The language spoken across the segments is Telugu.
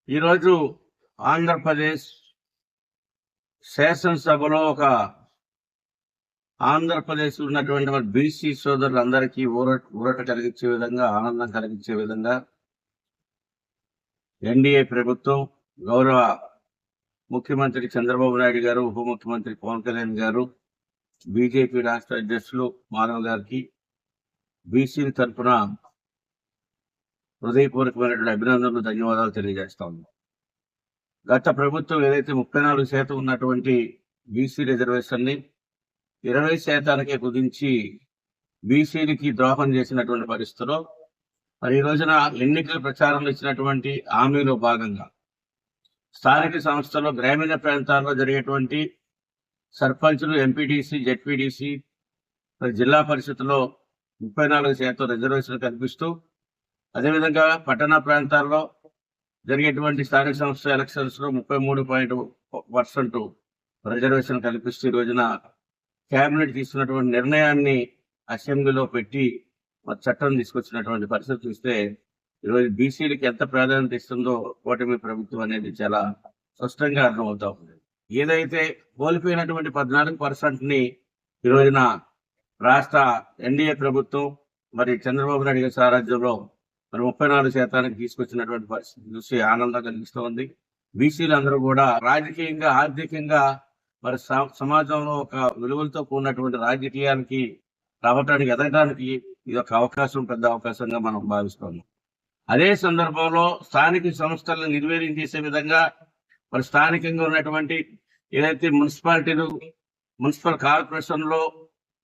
ఈరోజు ఆంధ్రప్రదేశ్ శాసనసభలో ఆంధ్రప్రదేశ్ ఉన్నటువంటి బీసీ సోదరులందరికీ ఊరట కలిగించే విధంగా, ఆనందం కలిగించే విధంగా ఎన్డీఏ ప్రభుత్వం, గౌరవ ముఖ్యమంత్రి చంద్రబాబు నాయుడు గారు, ఉప ముఖ్యమంత్రి పవన్ కళ్యాణ్ గారు, బీజేపీ రాష్ట్ర అధ్యక్షులు మాధవ్ గారికి బీసీల తరఫున హృదయపూర్వకమైనటువంటి అభినందనలు, ధన్యవాదాలు తెలియజేస్తా ఉన్నాం. గత ప్రభుత్వం ఏదైతే 34% ఉన్నటువంటి బీసీ రిజర్వేషన్ని 20%కే కుదించి బీసీలకి ద్రోహం చేసినటువంటి పరిస్థితిలో మరి ఈ రోజున ఎన్నికల ప్రచారంలో ఇచ్చినటువంటి హామీలో భాగంగా స్థానిక సంస్థల్లో గ్రామీణ ప్రాంతాల్లో జరిగేటువంటి సర్పంచులు, ఎంపీటీసీ, జెడ్పీటీసీ, జిల్లా పరిషత్లో 34% రిజర్వేషన్ కల్పిస్తూ, అదేవిధంగా పట్టణ ప్రాంతాల్లో జరిగేటువంటి స్థానిక సంస్థ ఎలక్షన్స్ లో 33% రిజర్వేషన్ కల్పిస్తూ ఈ రోజున కేబినెట్ తీసుకున్నటువంటి నిర్ణయాన్ని అసెంబ్లీలో పెట్టి చట్టం తీసుకొచ్చినటువంటి పరిస్థితి చూస్తే ఈరోజు బీసీలకి ఎంత ప్రాధాన్యత ఇస్తుందో కూటమి ప్రభుత్వం అనేది చాలా స్పష్టంగా అర్థమవుతా ఉంది. ఏదైతే కోల్పోయినటువంటి 14% ఈ రోజున రాష్ట్ర ఎన్డీఏ ప్రభుత్వం మరి చంద్రబాబు నాయుడు గారి సారథ్యంలో మరి 34%కి తీసుకొచ్చినటువంటి పరిస్థితి చూసి ఆనందం కలిగిస్తూ ఉంది. బీసీలు అందరూ కూడా రాజకీయంగా, ఆర్థికంగా మరి సమాజంలో ఒక విలువలతో కూడినటువంటి రాజకీయాలకి రావటానికి, ఎదగడానికి ఇది ఒక అవకాశం, పెద్ద అవకాశంగా మనం భావిస్తున్నాం. అదే సందర్భంలో స్థానిక సంస్థలను నిర్వీర్యం చేసే విధంగా మరి స్థానికంగా ఉన్నటువంటి ఏదైతే మున్సిపాలిటీలు, మున్సిపల్ కార్పొరేషన్లో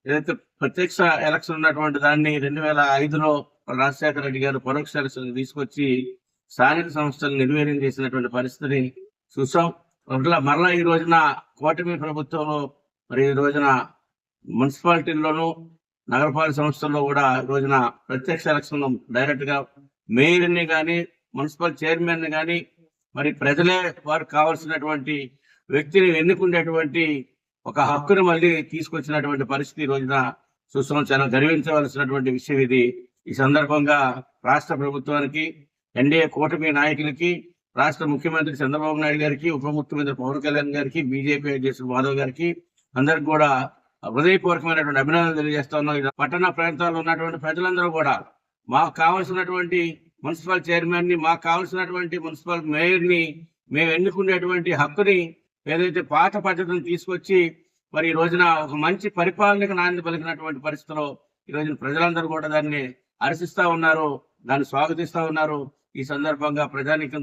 ఏదైతే ప్రత్యక్ష ఎలక్షన్ ఉన్నటువంటి దాన్ని 2005లో రాజశేఖర రెడ్డి గారు పరోక్ష ఎలక్షన్ తీసుకొచ్చి స్థానిక సంస్థలను నిర్వీర్యం చేసినటువంటి పరిస్థితిని చూసాం. మరలా ఈ రోజున కూటమి ప్రభుత్వంలో మరి ఈ రోజున మున్సిపాలిటీల్లోనూ, నగరపాలక సంస్థల్లో కూడా ఈ రోజున ప్రత్యక్ష ఎలక్షన్ డైరెక్ట్ గా మేయర్ని కానీ, మున్సిపల్ చైర్మన్ ని కానీ మరి ప్రజలే వారికి కావాల్సినటువంటి వ్యక్తిని ఎన్నుకునేటువంటి ఒక హక్కును మళ్ళీ తీసుకొచ్చినటువంటి పరిస్థితి ఈ రోజున చూసాం. చాలా గర్వించవలసినటువంటి విషయం ఇది. ఈ సందర్భంగా రాష్ట్ర ప్రభుత్వానికి, ఎన్డీఏ కూటమి నాయకులకి, రాష్ట్ర ముఖ్యమంత్రి చంద్రబాబు నాయుడు గారికి, ఉప ముఖ్యమంత్రి పవన్ కళ్యాణ్ గారికి, బీజేపీ అధ్యక్షుడు మాధవ్ గారికి అందరికి కూడా హృదయపూర్వకమైనటువంటి అభినందనలు తెలియజేస్తా ఉన్నాం. పట్టణ ప్రాంతాల్లో ఉన్నటువంటి ప్రజలందరూ కూడా మాకు కావాల్సినటువంటి మున్సిపల్ చైర్మన్ ని, మాకు కావాల్సినటువంటి మున్సిపల్ మేయర్ ని మేము ఎన్నుకునేటువంటి హక్కుని ఏదైతే పాత పద్ధతిని తీసుకొచ్చి మరి ఈ రోజున ఒక మంచి పరిపాలనకు నాంది పలికినటువంటి పరిస్థితిలో ఈ రోజున ప్రజలందరూ కూడా దాన్ని హర్షిస్తా ఉన్నారు, దాన్ని స్వాగతిస్తా ఉన్నారు. ఈ సందర్భంగా ప్రజానీకం